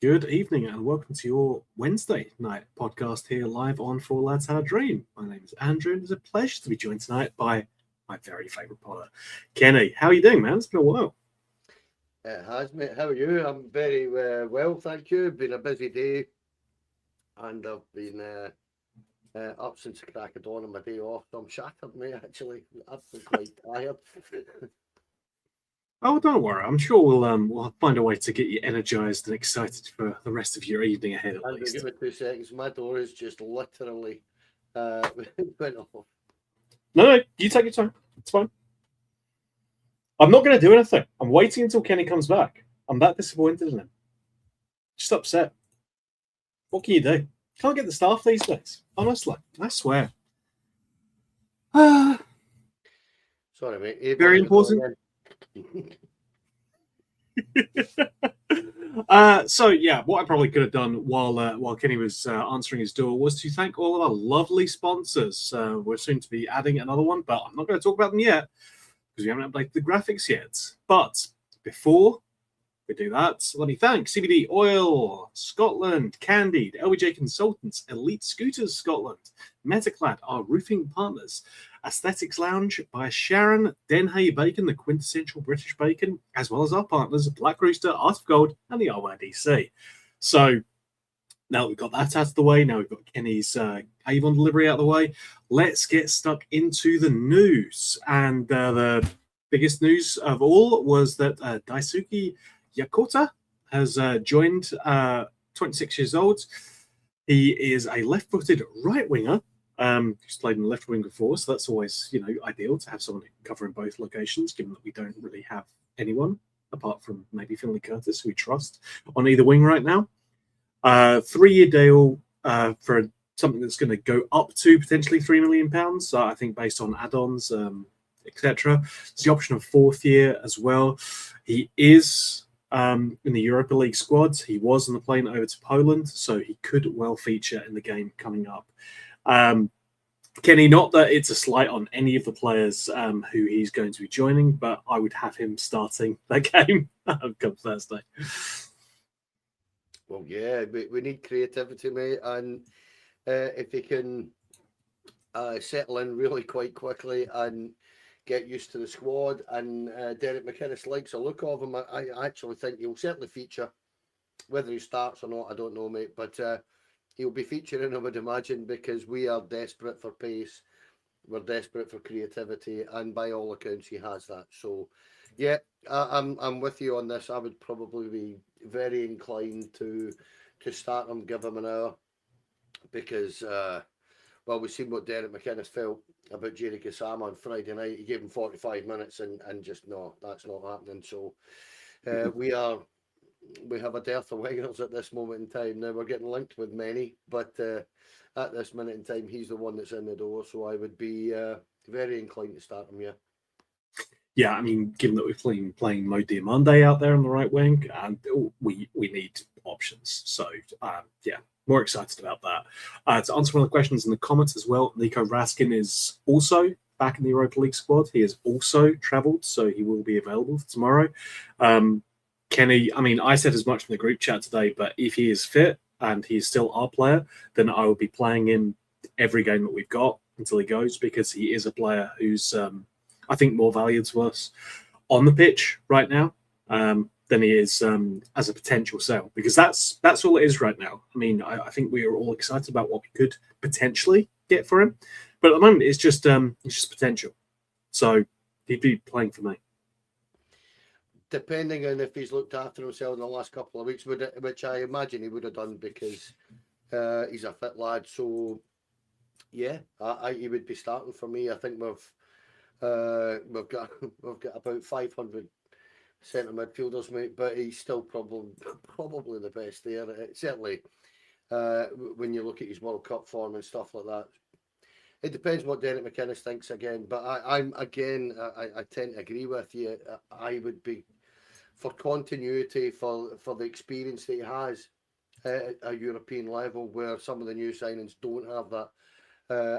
Good evening and welcome to your Wednesday night podcast here live on Four Lads Had a Dream. My name is Andrew and it's a pleasure to be joined tonight by my very favourite podder, Kenny. How are you doing, man? It's been a while. It has, mate. How are you? I'm very well, thank you. Been a busy day and I've been up since the crack of dawn on my day off. So I'm shattered, mate, actually. I'm quite tired. Oh, don't worry. I'm sure we'll find a way to get you energised and excited for the rest of your evening ahead at least. Give me 2 seconds. My door is just literally went off. No, you take your time. It's fine. I'm not going to do anything. I'm waiting until Kenny comes back. I'm that disappointed in him. Just upset. What can you do? Can't get the staff these days. Honestly, I swear. Sorry, mate. Very important. So yeah, what I probably could have done while Kenny was answering his door was to thank all of our lovely sponsors. We're soon to be adding another one, but I'm not going to talk about them yet because we haven't updated the graphics yet. But before we do that, let me thank CBD Oil Scotland, Candied, LBJ Consultants, Elite Scooters Scotland, Metaclad, our roofing partners, Aesthetics Lounge by Sharon, Denhay Bacon, the quintessential British bacon, as well as our partners Black Rooster, Art of Gold, and the RYDC. So now we've got that out of the way, now we've got Kenny's Avon delivery out of the way, let's get stuck into the news. And the biggest news of all was that Daisuke Yokota has joined, 26 years old. He is a left-footed right-winger who's played in the left wing before, so that's always, ideal to have someone who can cover in both locations, given that we don't really have anyone, apart from maybe Finlay Curtis, who we trust, on either wing right now. 3-year deal for something that's going to go up to potentially £3 million, I think, based on add-ons, etc. It's the option of 4th year as well. He is in the Europa League squad. He was on the plane over to Poland, so he could well feature in the game coming up. Kenny, not that it's a slight on any of the players who he's going to be joining, but I would have him starting that game come Thursday. Well, yeah, we need creativity, mate, and if he can settle in really quite quickly and get used to the squad, and Derek McInnes likes a look of him, I actually think he'll certainly feature. Whether he starts or not, I don't know, mate, but he'll be featuring, I would imagine, because we are desperate for pace. We're desperate for creativity, and by all accounts, he has that. So, yeah, I'm with you on this. I would probably be very inclined to start him, give him an hour, because, well, we've seen what Derek McInnes felt about Jerry Kasama on Friday night. He gave him 45 minutes, and just, no, that's not happening. So, we have a dearth of wingers at this moment in time. Now we're getting linked with many, but at this minute in time, he's the one that's in the door. So I would be very inclined to start him. Yeah, I mean, given that we're playing Mo Diamande out there on the right wing, and we need options. So yeah, more excited about that. To answer one of the questions in the comments as well, Niko Raskin is also back in the Europa League squad. He has also travelled, so he will be available for tomorrow. Kenny, I mean, I said as much in the group chat today, but if he is fit and he's still our player, then I will be playing him every game that we've got until he goes, because he is a player who's, I think, more valued to us on the pitch right now than he is as a potential sale, because that's all it is right now. I mean, I think we are all excited about what we could potentially get for him, but at the moment it's just potential. So he'd be playing for me. Depending on if he's looked after himself in the last couple of weeks, which I imagine he would have done, because he's a fit lad. So yeah, he would be starting for me. I think we've got about 500 centre midfielders, mate, but he's still probably the best there. Certainly, when you look at his World Cup form and stuff like that. It depends what Derek McInnes thinks again, but I tend to agree with you. I would be, for continuity, for the experience that he has at a European level, where some of the new signings don't have that.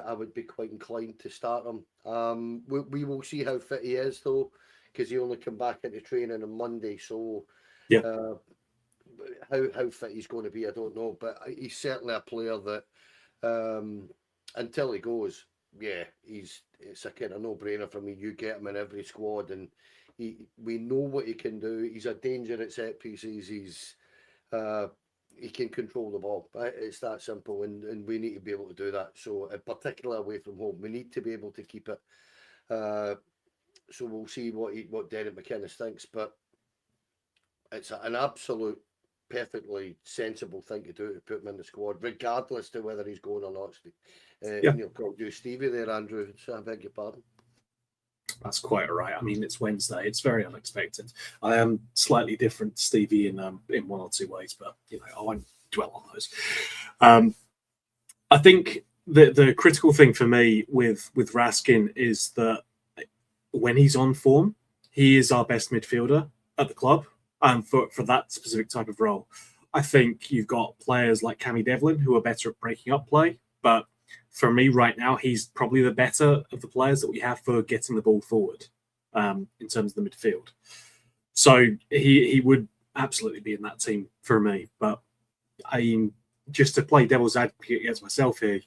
I would be quite inclined to start him. We will see how fit he is, though, because he only came back into training on Monday. So, yeah. how fit he's going to be, I don't know, but he's certainly a player that until he goes, yeah, it's a kind of no-brainer for me. You get him in every squad, and we know what he can do. He's a danger at set pieces. He can control the ball. It's that simple, and we need to be able to do that. So, in particular away from home, we need to be able to keep it. So we'll see what Derek McInnes thinks, but it's an absolute perfectly sensible thing to do to put him in the squad, regardless to whether he's going or not. You'll call you Stevie there, Andrew. So I beg your pardon. That's quite all right. I mean, it's Wednesday. It's very unexpected. I am slightly different to Stevie in one or two ways, but I won't dwell on those. I think the critical thing for me with Raskin is that when he's on form, he is our best midfielder at the club, for that specific type of role. I think you've got players like Cammy Devlin who are better at breaking up play, but for me right now, he's probably the better of the players that we have for getting the ball forward in terms of the midfield. So he would absolutely be in that team for me. But just to play devil's advocate against myself here,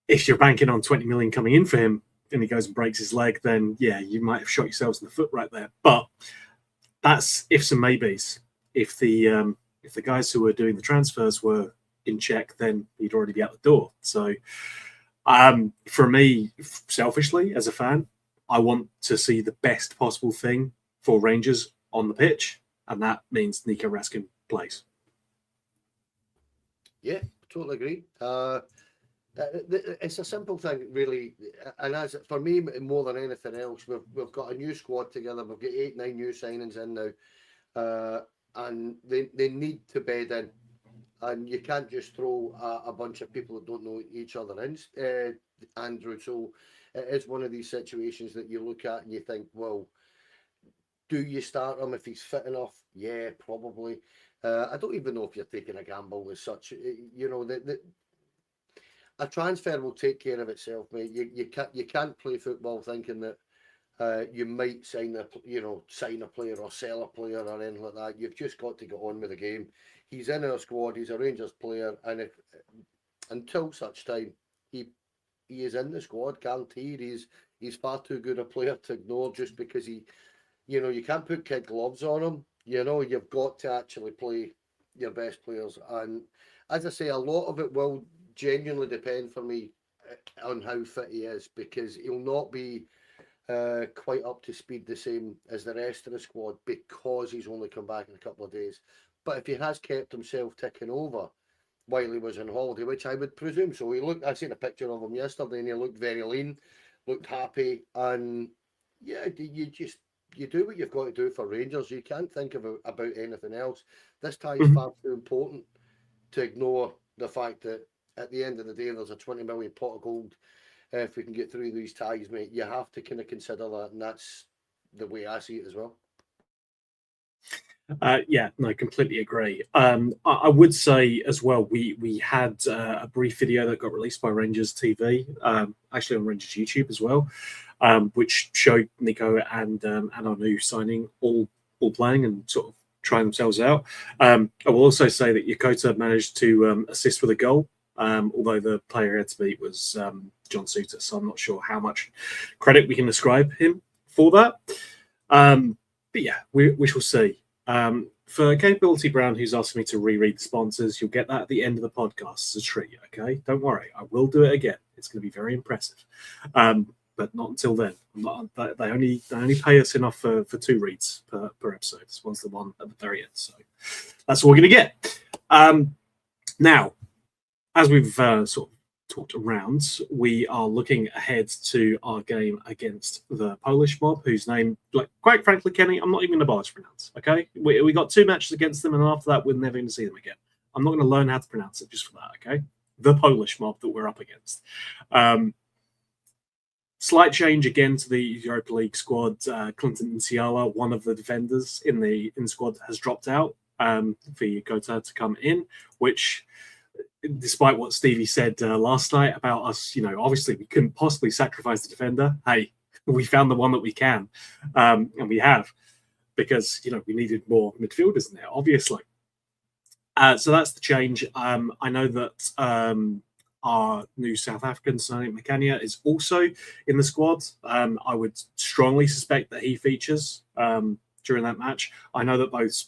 if you're banking on 20 million coming in for him and he goes and breaks his leg, then yeah, you might have shot yourselves in the foot right there. But that's ifs and maybes. If the guys who were doing the transfers were in check, then he'd already be out the door. So for me, selfishly, as a fan, I want to see the best possible thing for Rangers on the pitch, and that means Niko Raskin plays. Yeah, totally agree. It's a simple thing, really, and as for me, more than anything else, we've got a new squad together. We've got 8-9 new signings in now, and they need to bed in. And you can't just throw a bunch of people that don't know each other in, Andrew. So it is one of these situations that you look at and you think, well, do you start him if he's fit enough? Yeah, probably. I don't even know if you're taking a gamble as such. A transfer will take care of itself, mate. You can't play football thinking that you might sign a player or sell a player or anything like that. You've just got to get on with the game. He's in our squad. He's a Rangers player, and until such time he is in the squad, guaranteed. He's far too good a player to ignore just because you can't put kid gloves on him. You've got to actually play your best players, and as I say, a lot of it will genuinely depend for me on how fit he is, because he'll not be quite up to speed the same as the rest of the squad because he's only come back in a couple of days. But if he has kept himself ticking over while he was on holiday, which I would presume so, I seen a picture of him yesterday and he looked very lean, looked happy, and yeah, you do what you've got to do for Rangers. You can't think about anything else. This tie is far too important to ignore the fact that at the end of the day, there's a 20 million pot of gold. If we can get through these ties, mate, you have to kind of consider that, and that's the way I see it as well. Yeah, no, completely agree. I would say as well, we had a brief video that got released by Rangers TV, actually on Rangers YouTube as well, which showed Niko and our new signing all playing and sort of trying themselves out. I will also say that Yokota managed to assist with a goal, although the player he had to beat was John Suter, so I'm not sure how much credit we can ascribe him for that. But yeah, we shall see. For Capability Brown, who's asking me to reread the sponsors, you'll get that at the end of the podcast as a treat, okay? Don't worry, I will do it again. It's going to be very impressive. But not until then. They only pay us enough for 2 reads per episode. This one's the one at the very end, so that's what we're going to get. Now, as we've sort of talked around, we are looking ahead to our game against the Polish mob, whose name, quite frankly, Kenny, I'm not even going to bother to pronounce. Okay, we got 2 matches against them, and after that, we're never going to see them again. I'm not going to learn how to pronounce it just for that. Okay, the Polish mob that we're up against. Slight change again to the Europa League squad. Clinton Nsiala, one of the defenders in the squad, has dropped out for Yokota to come in, which, despite what Stevie said last night about us, obviously we couldn't possibly sacrifice the defender. Hey, we found the one that we can, and we have. because we needed more midfielders in there, obviously. So that's the change. I know that our new South African, Sonny Makanya, is also in the squad. I would strongly suspect that he features during that match. I know that both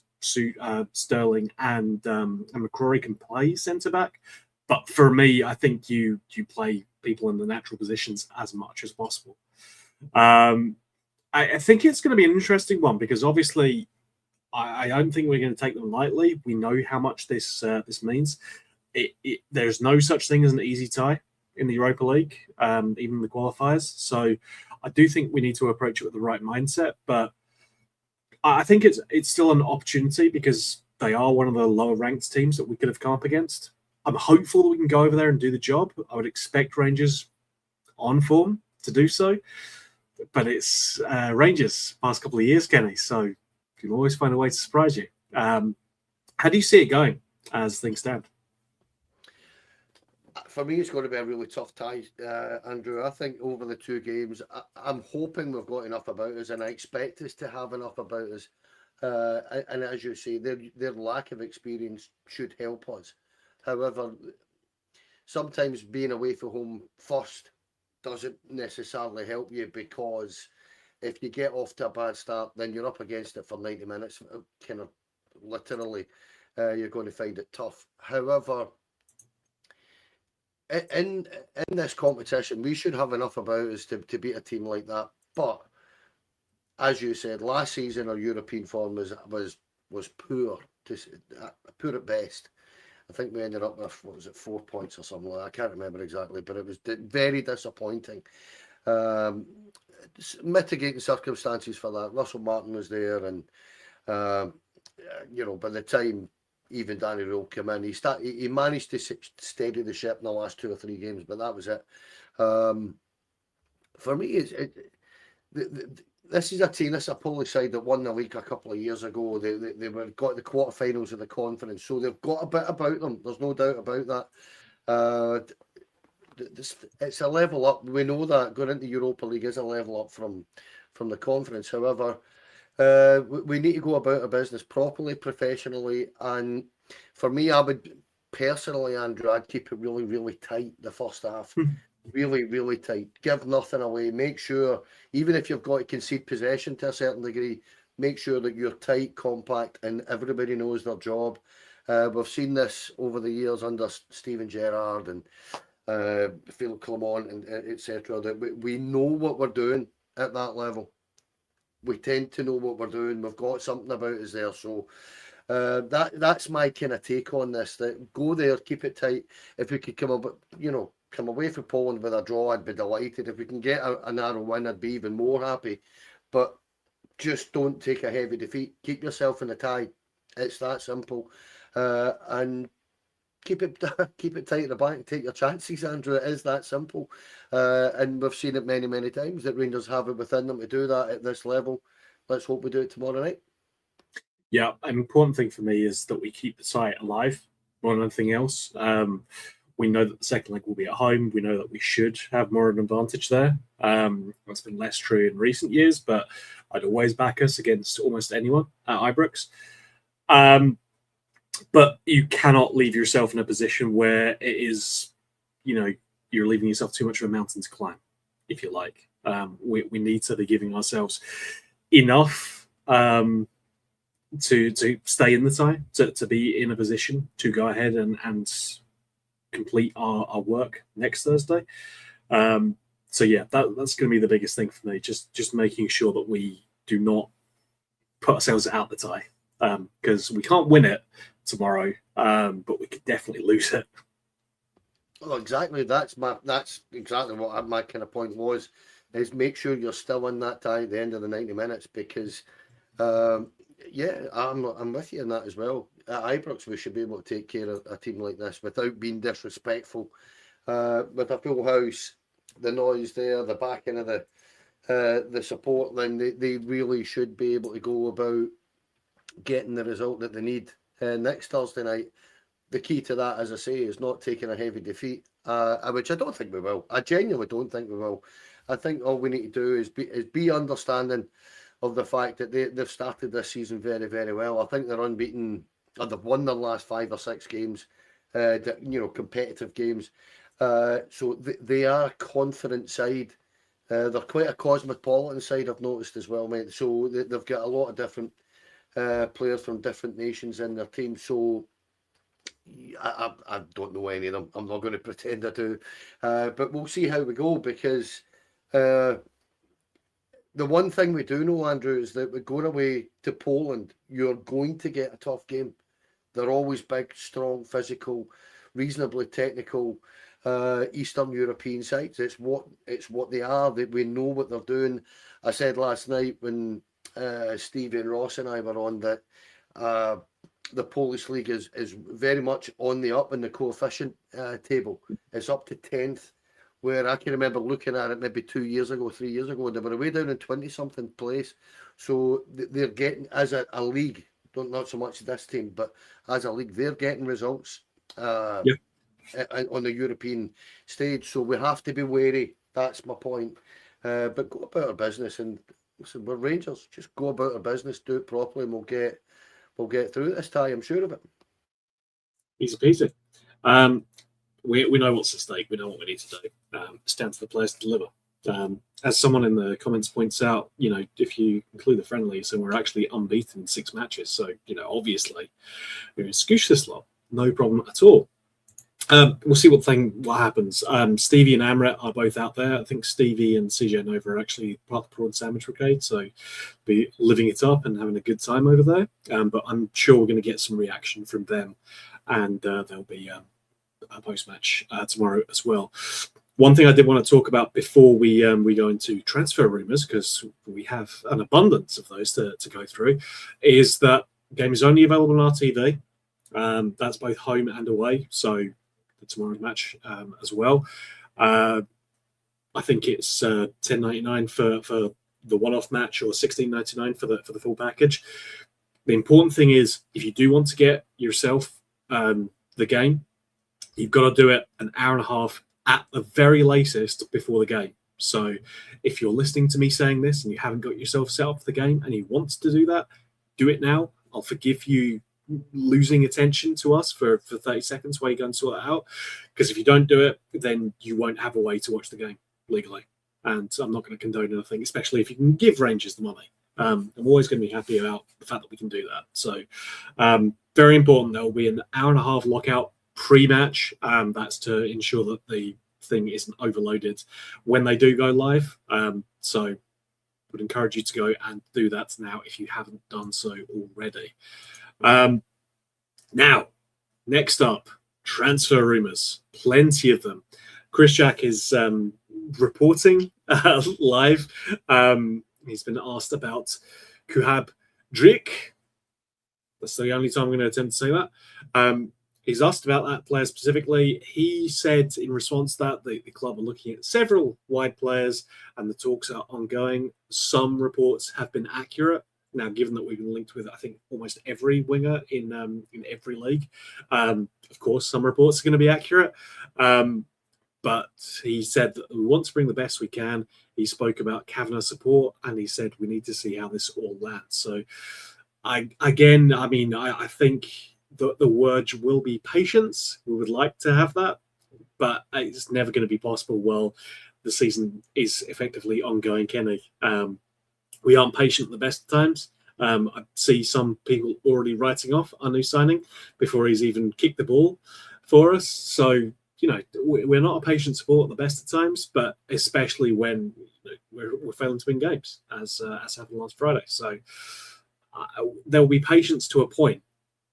Sterling and McCrory can play centre back, but for me, I think you play people in the natural positions as much as possible. I think it's going to be an interesting one because obviously I don't think we're going to take them lightly. We know how much this means. There's no such thing as an easy tie in the Europa League, even the qualifiers. So I do think we need to approach it with the right mindset. But I think it's still an opportunity because they are one of the lower ranked teams that we could have come up against. I'm hopeful that we can go over there and do the job. I would expect Rangers on form to do so. But it's Rangers past couple of years, Kenny. So you can always find a way to surprise you. How do you see it going as things stand? For me, it's going to be a really tough tie, Andrew. I think over the two games, I'm hoping we've got enough about us, and I expect us to have enough about us. And as you say, their lack of experience should help us. However, sometimes being away from home first doesn't necessarily help you, because if you get off to a bad start, then you're up against it for 90 minutes. Kind of literally, you're going to find it tough. However, in this competition, we should have enough about us to beat a team like that. But as you said, last season our European form was poor, poor at best. I think we ended up with, 4 points or something like that. I can't remember exactly, but it was very disappointing. Mitigating circumstances for that. Russell Martin was there, and by the time even Danny Rule came in, he managed to steady the ship in the last 2 or 3 games, but that was it. For me, this is a team, this is a Polish side that won the league a couple of years ago. They got the quarterfinals of the conference, so they've got a bit about them. There's no doubt about that. It's a level up. We know that going into Europa League is a level up from the conference. However, we need to go about our business properly, professionally, and for me, I would personally, Andrew, I'd keep it really, really tight the first half. Really, really tight. Give nothing away. Make sure, even if you've got to concede possession to a certain degree, make sure that you're tight, compact, and everybody knows their job. We've seen this over the years under Steven Gerrard and Phil Clement and etc. That we know what we're doing at that level. We tend to know what we're doing. We've got something about us there. So that's my kind of take on this. That go there, keep it tight. If we could come away from Poland with a draw, I'd be delighted. If we can get a narrow win, I'd be even more happy. But just don't take a heavy defeat. Keep yourself in the tie. It's that simple. And keep it tight at the back and take your chances, Andrew. It is that simple. And we've seen it many, many times that Rangers have it within them to do that at this level. Let's hope we do it tomorrow night. Yeah, an important thing for me is that we keep the site alive more than anything else. We know that the second leg will be at home. We know that we should have more of an advantage there. That's been less true in recent years, but I'd always back us against almost anyone at Ibrox. But you cannot leave yourself in a position where it is, you're leaving yourself too much of a mountain to climb, if you like. We need to be giving ourselves enough to stay in the tie, to be in a position to go ahead and complete our work next Thursday. So yeah, that's going to be the biggest thing for me. Just making sure that we do not put ourselves out the tie, because we can't win it tomorrow, but we could definitely lose it. Well, exactly. That's exactly what my kind of point was. Is make sure you're still in that tie at the end of the 90 minutes, because yeah, I'm with you in that as well. At Ibrox, we should be able to take care of a team like this without being disrespectful. With a full house, the noise there, the backing of the support, then they really should be able to go about getting the result that they need next Thursday night. The key to that, as I say, is not taking a heavy defeat, which I don't think we will. I genuinely don't think we will. I think all we need to do is be understanding of the fact that they've started this season very, very well. I think they're unbeaten, and they've won their last 5 or 6 games, competitive games. So they are a confident side. They're quite a cosmopolitan side, I've noticed as well, mate. So they've got a lot of different players from different nations in their team. So I don't know any of them. I'm not going to pretend I do. But we'll see how we go, because the one thing we do know, Andrew, is that we're going away to Poland. You're going to get a tough game. They're always big, strong, physical, reasonably technical Eastern European sides. It's what they are. We know what they're doing. I said last night when Stevie and Ross and I were on that the Polish league is very much on the up in the coefficient table. It's up to 10th, where I can remember looking at it maybe 2 years ago, 3 years ago, they were way down in 20-something place. So they're getting, as a league, not so much this team, but as a league, they're getting results on the European stage. So we have to be wary. That's my point. But go about our business, and listen, we're Rangers. Just go about our business, do it properly, and we'll get through this tie. I'm sure of it. Easy peasy. We know what's at stake. We know what we need to do. It's down to the players to deliver. As someone in the comments points out, if you include the friendlies, and we're actually unbeaten in 6 matches. So, obviously, we're going to scoosh this lot. No problem at all. We'll see what happens. Stevie and Amrit are both out there. I think Stevie and CJ Nova are actually part of the Prawn Sandwich Brigade, so be living it up and having a good time over there. But I'm sure we're going to get some reaction from them, and there'll be a post-match tomorrow as well. One thing I did want to talk about before we go into transfer rumours, because we have an abundance of those to go through, is that the game is only available on our TV. That's both home and away, so tomorrow's match as well. I think it's $10.99 for the one-off match, or $16.99 for the full package. The important thing is, if you do want to get yourself the game, you've got to do it an hour and a half at the very latest before the game. So if you're listening to me saying this and you haven't got yourself set up for the game and you want to do that, do it now. I'll forgive you losing attention to us for 30 seconds while you go and sort it out, because if you don't do it, then you won't have a way to watch the game legally, and I'm not going to condone anything, especially if you can give Rangers the money. I'm always going to be happy about the fact that we can do that. So very important. There will be an hour and a half lockout pre-match. That's to ensure that the thing isn't overloaded when they do go live. So would encourage you to go and do that now if you haven't done so already. Now, next up, transfer rumours. Plenty of them. Chris Jack is reporting live. He's been asked about Kuhab Drik. That's the only time I'm going to attempt to say that. He's asked about that player specifically. He said in response to that the club are looking at several wide players and the talks are ongoing. Some reports have been accurate. Now, given that we've been linked with, I think, almost every winger in every league, of course, some reports are going to be accurate. But he said that we want to bring the best we can. He spoke about Kavanagh support, and he said we need to see how this all lands. So, I think the word will be patience. We would like to have that, but it's never going to be possible while the season is effectively ongoing, Kenny. We aren't patient at the best of times. I see some people already writing off our new signing before he's even kicked the ball for us. So, we're not a patient support at the best of times, but especially when we're failing to win games, as happened last Friday. So there will be patience to a point,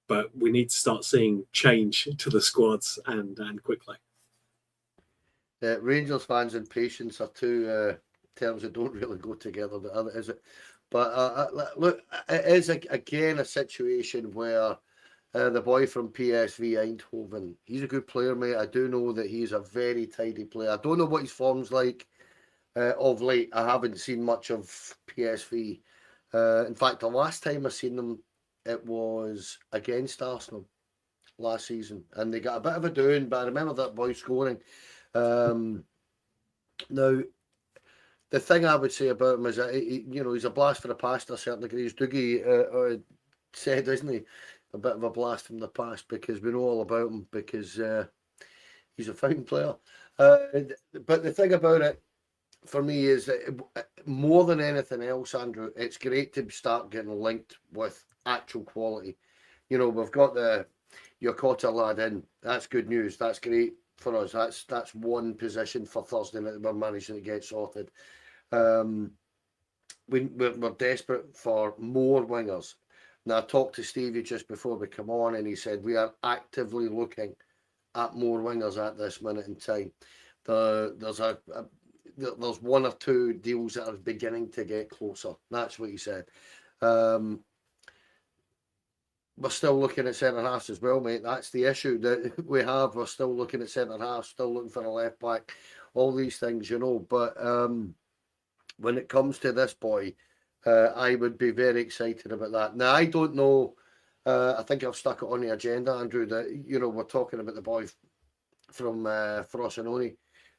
but we need to start seeing change to the squads and quickly. Rangers fans and patience are two terms that don't really go together, is it? But look, it is again a situation where the boy from PSV Eindhoven, he's a good player, mate. I do know that he's a very tidy player. I don't know what his form's like of late. I haven't seen much of PSV. In fact, the last time I seen them, it was against Arsenal last season, and they got a bit of a doing, but I remember that boy scoring. Now, the thing I would say about him is that he's a blast for the past to a certain degree. As Dougie said, isn't he? A bit of a blast from the past, because we know all about him, because he's a fine player. But the thing about it for me is that more than anything else, Andrew, it's great to start getting linked with actual quality. We've got the Yokota lad in. That's good news. That's great for us. That's one position for Thursday night that we're managing to get sorted. We're desperate for more wingers. Now, I talked to Stevie just before we come on, and he said we are actively looking at more wingers at this minute in time. There's one or two deals that are beginning to get closer. That's what he said. We're still looking at centre halves as well, mate. That's the issue that we have. We're still looking at centre halves, still looking for a left back, all these things, But when it comes to this boy, I would be very excited about that. Now, I don't know. I think I've stuck it on the agenda, Andrew, that, we're talking about the boy from Frosinone,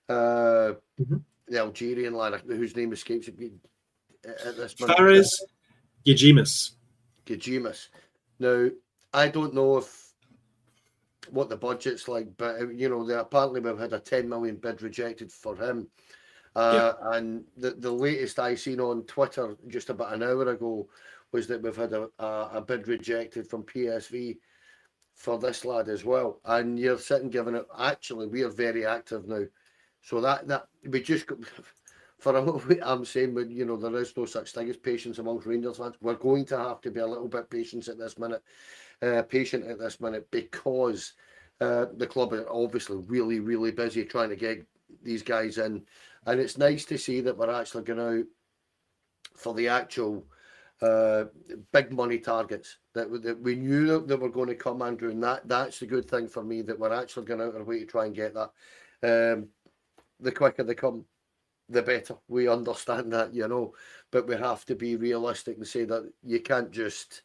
the Algerian lad, whose name escapes me at this moment. Fares Gajimas. Now, I don't know what the budget's like, but apparently we've had a 10 million bid rejected for him. And the latest I seen on Twitter just about an hour ago was that we've had a bid rejected from PSV for this lad as well. And you're sitting giving it. Actually, we are very active now, so that we just. For I'm saying, there is no such thing as patience amongst Rangers fans. We're going to have to be a little bit patient at this minute, because the club are obviously really, really busy trying to get these guys in, and it's nice to see that we're actually going out for the actual big money targets that we knew that were going to come, Andrew, and that's the good thing for me, that we're actually going out our way to try and get that. The quicker they come, the better. We understand that, but we have to be realistic and say that you can't just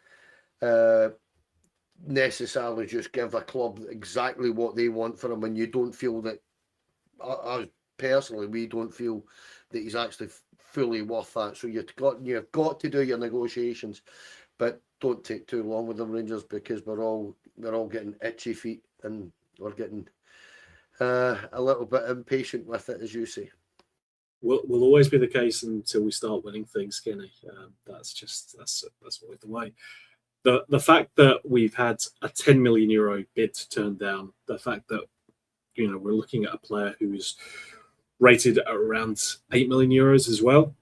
necessarily just give a club exactly what they want for him when you don't feel that, personally, we don't feel that he's actually fully worth that. So you've got to do your negotiations, but don't take too long with the Rangers, because we're all getting itchy feet, and we're getting a little bit impatient with it, as you say. Will always be the case until we start winning things, Kenny. That's always the way. The fact that we've had a 10 million euro bid turned down, the fact that we're looking at a player who's rated at around 8 million euros as well,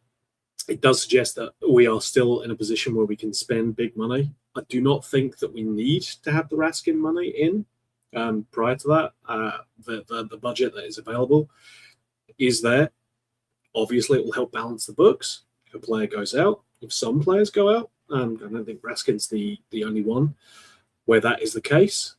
it does suggest that we are still in a position where we can spend big money. I do not think that we need to have the Raskin money in prior to that. The budget that is available is there. Obviously, it will help balance the books if a player goes out. If some players go out, I don't think Raskin's the only one where that is the case.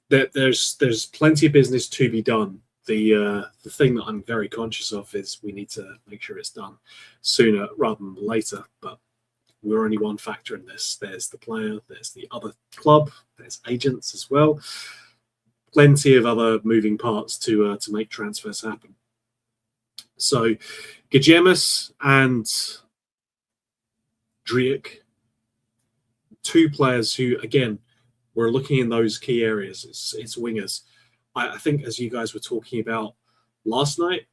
There's plenty of business to be done. The thing that I'm very conscious of is we need to make sure it's done sooner rather than later. But we're only one factor in this. There's the player, there's the other club, there's agents as well. Plenty of other moving parts to make transfers happen. So, Gajemas and Driek, two players who, again, we're looking in those key areas. It's wingers. I think, as you guys were talking about last night,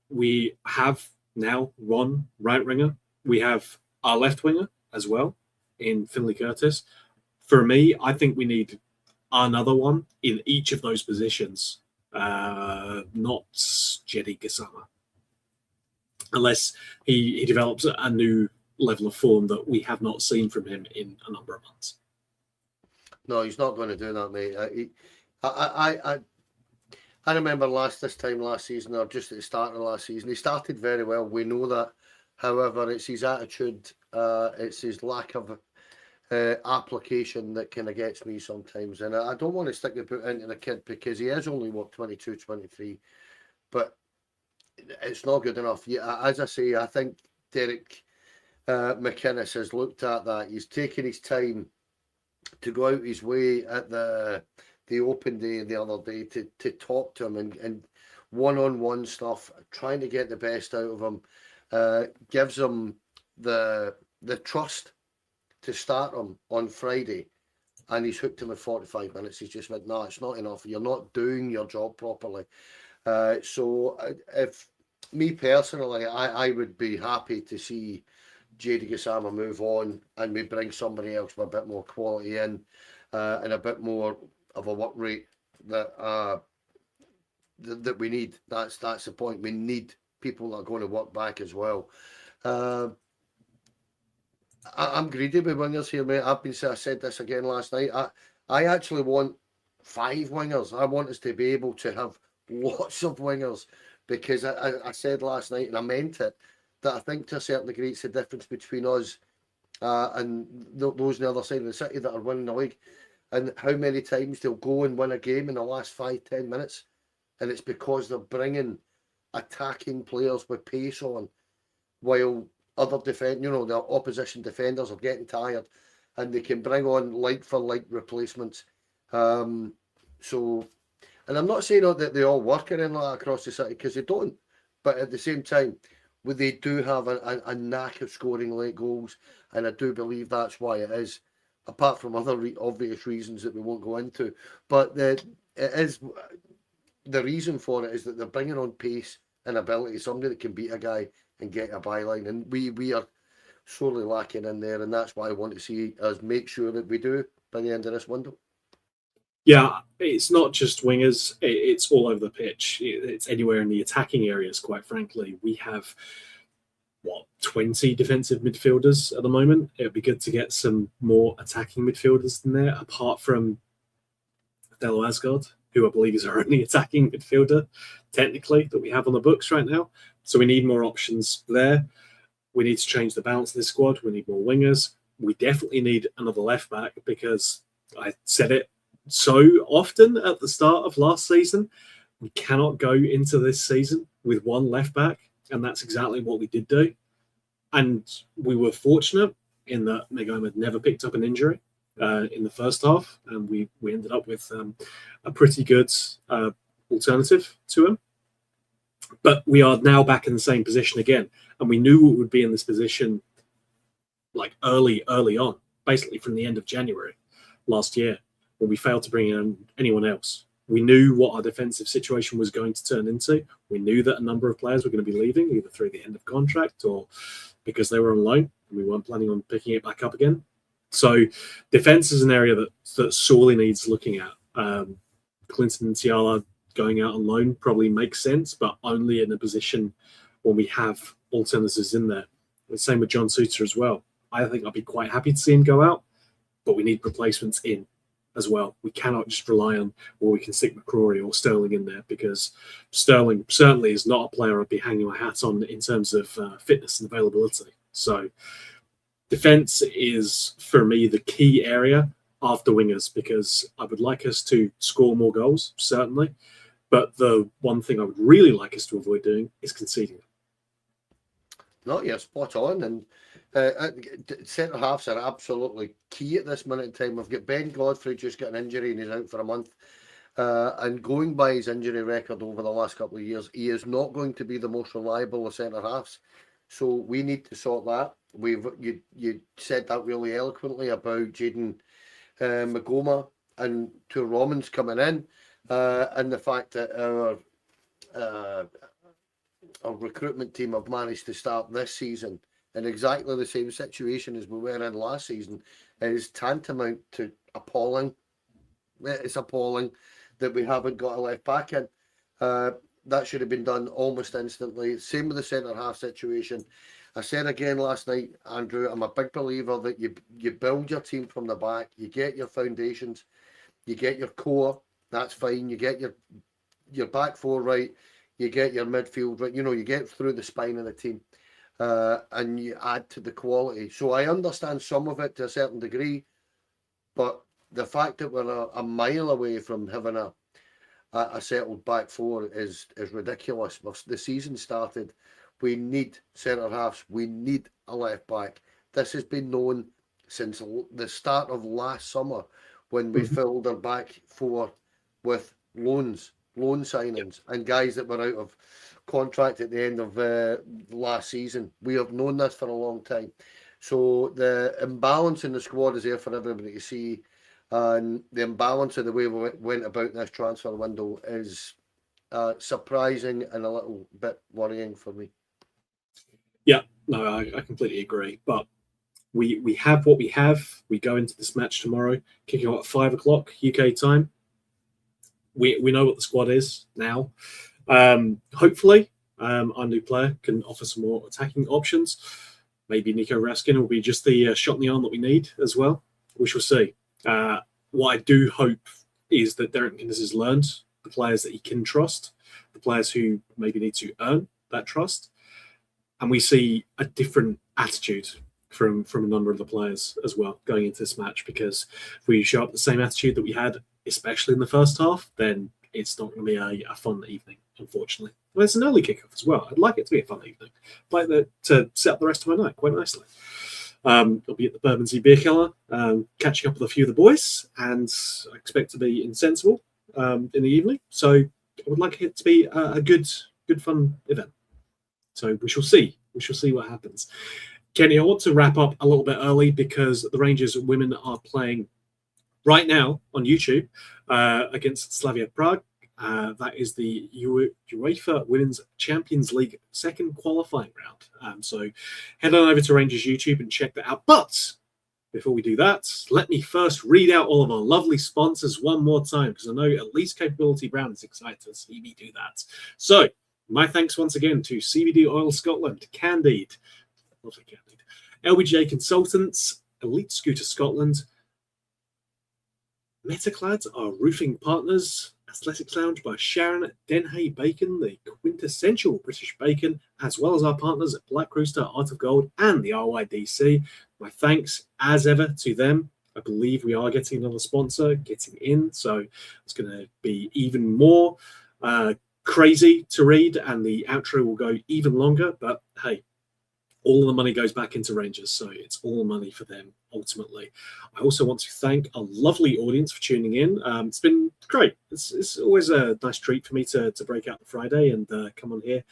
we have now one right winger. We have our left winger as well in Finlay Curtis. For me, I think we need another one in each of those positions. Not Jedi Gasama, unless he develops a new level of form that we have not seen from him in a number of months. No, he's not going to do that, mate. I remember this time last season, or just at the start of last season, he started very well. We know that. However, it's his attitude, it's his lack of application that kind of gets me sometimes. And I don't want to stick the boot into the kid, because he is only, 22, 23. But it's not good enough. Yeah, as I say, I think Derek McInnes has looked at that. He's taken his time to go out his way at the open day the other day to talk to him and one-on-one stuff, trying to get the best out of him, gives him the trust to start him on Friday, and he's hooked him in 45 minutes. He's just went, no, it's not enough. You're not doing your job properly. So if me personally, I would be happy to see JD Gassama move on, and we bring somebody else with a bit more quality in, and a bit more of a work rate that that we need. That's the point. We need people that are going to work back as well. I'm greedy with wingers here, mate. I said this again last night. I actually want 5 wingers. I want us to be able to have lots of wingers, because I said last night, and I meant it, that I think to a certain degree it's the difference between us and those on the other side of the city that are winning the league, and how many times they'll go and win a game in the last 5-10 minutes, and it's because they're bringing attacking players with pace on, while other the opposition defenders are getting tired, and they can bring on like for like replacements. So, and I'm not saying that they all work in like across the city, because they don't, but at the same time, they do have a knack of scoring late goals, and I do believe that's why it is, apart from other obvious reasons that we won't go into. But it is, the reason for it is that they're bringing on pace and ability, somebody that can beat a guy and get a byline, and we are sorely lacking in there, and that's why I want to see us make sure that we do by the end of this window. Yeah, it's not just wingers, it's all over the pitch. It's anywhere in the attacking areas, quite frankly. We have, 20 defensive midfielders at the moment. It would be good to get some more attacking midfielders in there, apart from Delo Asgard, who I believe is our only attacking midfielder, technically, that we have on the books right now. So we need more options there. We need to change the balance of this squad. We need more wingers. We definitely need another left back, because I said it so often at the start of last season, we cannot go into this season with one left back, and that's exactly what we did do. And we were fortunate in that Megoma never picked up an injury in the first half, and we ended up with a pretty good alternative to him. But we are now back in the same position again, and we knew we would be in this position like early on, basically from the end of January last year, when we failed to bring in anyone else. We knew what our defensive situation was going to turn into. We knew that a number of players were going to be leaving, either through the end of contract or because they were on loan, and we weren't planning on picking it back up again. So defense is an area that sorely needs looking at. Clinton and Tiala going out on loan probably makes sense, but only in a position when we have alternatives in there. The same with John Suter as well. I think I'd be quite happy to see him go out, but we need replacements in as well. We cannot just rely on, or we can stick McCrory or Sterling in there, because Sterling certainly is not a player I'd be hanging my hat on in terms of fitness and availability. So defense is, for me, the key area after wingers, because I would like us to score more goals, certainly. But the one thing I would really like us to avoid doing is conceding. No, you're spot on. And centre halves are absolutely key at this minute in time. We've got Ben Godfrey just got an injury and he's out for a month. And going by his injury record over the last couple of years, he is not going to be the most reliable of centre halves. So we need to sort that. You said that really eloquently about Jaden Magoma and two Romans coming in, and the fact that our recruitment team have managed to start this season in exactly the same situation as we were in last season is tantamount to appalling. It's appalling that we haven't got a left back in. That should have been done almost instantly. Same with the centre half situation. I said again last night, Andrew, I'm a big believer that you build your team from the back, you get your foundations, you get your core, that's fine, you get your back four right, you get your midfield right, you get through the spine of the team, and you add to the quality. So I understand some of it to a certain degree, but the fact that we're a mile away from having a settled back four is ridiculous. The season started. We need centre halves. We need a left back. This has been known since the start of last summer, when we filled our back four with loans loan signings and guys that were out of contract at the end of last season. We have known this for a long time. So the imbalance in the squad is there for everybody to see, and the imbalance of the way we went about this transfer window is surprising and a little bit worrying for me. Yeah, no, I completely agree. But we have what we have. We go into this match tomorrow, kicking off at 5 o'clock UK time. We know what the squad is now. Hopefully, our new player can offer some more attacking options. Maybe Niko Raskin will be just the shot in the arm that we need as well. We shall see. What I do hope is that Derek McInnes has learned the players that he can trust, the players who maybe need to earn that trust. And we see a different attitude from a number of the players as well going into this match, because if we show up the same attitude that we had, especially in the first half, then it's not going to be a fun evening, unfortunately. Well, it's an early kickoff as well. I'd like it to be a fun evening. I'd like to set up the rest of my night quite nicely. I'll be at the Bermondsey Beer Keller, catching up with a few of the boys, and I expect to be insensible in the evening. So I would like it to be a good, fun event. So we shall see. We shall see what happens. Kenny, I want to wrap up a little bit early because the Rangers women are playing right now on YouTube against Slavia Prague. That is the UEFA Women's Champions League second qualifying round. So head on over to Rangers YouTube and check that out. But before we do that, let me first read out all of our lovely sponsors one more time, because I know at least Capability Brown is excited to see me do that. So my thanks once again to CBD Oil Scotland, Candide, lovely Candide, LBJ Consultants, Elite Scooter Scotland, Metaclad, our roofing partners, Athletics Lounge by Sharon, Denhay Bacon, the quintessential British bacon, as well as our partners at Black Rooster, Art of Gold, and the RYDC. My thanks, as ever, to them. I believe we are getting another sponsor getting in, so it's going to be even more crazy to read, and the outro will go even longer. But hey, all of the money goes back into Rangers, so it's all money for them ultimately. I also want to thank a lovely audience for tuning in. It's been great. It's always a nice treat for me to break out the Friday and come on here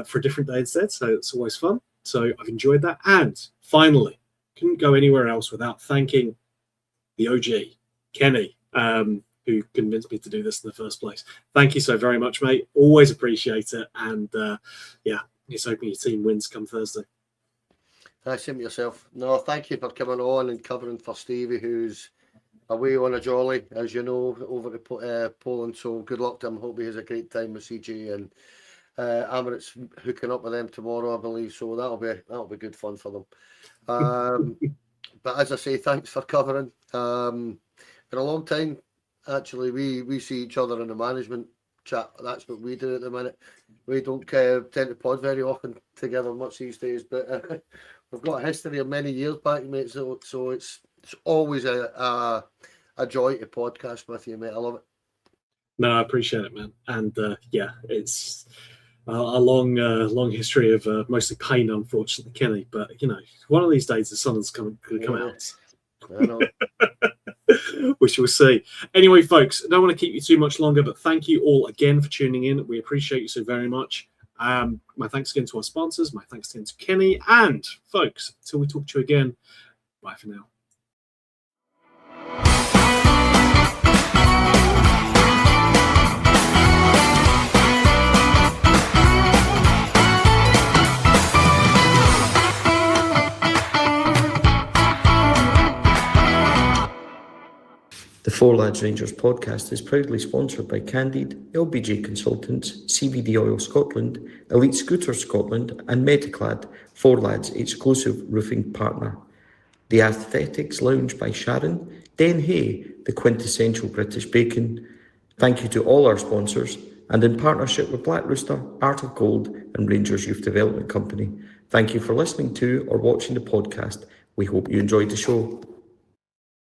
for a different day instead, so it's always fun. So I've enjoyed that. And finally, couldn't go anywhere else without thanking the OG, Kenny, who convinced me to do this in the first place. Thank you so very much, mate. Always appreciate it. And yeah, just hoping your team wins come Thursday. Same to yourself. No, thank you for coming on and covering for Stevie, who's away on a jolly, as you know, over to Poland. So good luck to him. Hope he has a great time with CG, and Amarit's hooking up with them tomorrow, I believe. So that'll be good fun for them. But as I say, thanks for covering. Been a long time. Actually, we see each other in the management chat. That's what we do at the minute. We don't tend to pod very often together much these days, but we've got a history of many years back, mate. So it's always a joy to podcast with you, mate. I love it. No, I appreciate it, man. And yeah, it's a long history of mostly pain, unfortunately, Kenny. But you know, one of these days the sun's going to come out. I know. We shall see. Anyway, folks, I don't want to keep you too much longer, but thank you all again for tuning in. We appreciate you so very much. My thanks again to our sponsors. My thanks again to Kenny. And, folks, until we talk to you again, bye for now. The Four Lads Rangers podcast is proudly sponsored by Candide, LBJ Consultants, CBD Oil Scotland, Elite Scooter Scotland, and Metaclad, Four Lads exclusive roofing partner. The Athletics Lounge by Sharon, Denhay, the quintessential British bacon. Thank you to all our sponsors, and in partnership with Black Rooster, Art of Gold, and Rangers Youth Development Company. Thank you for listening to or watching the podcast. We hope you enjoyed the show.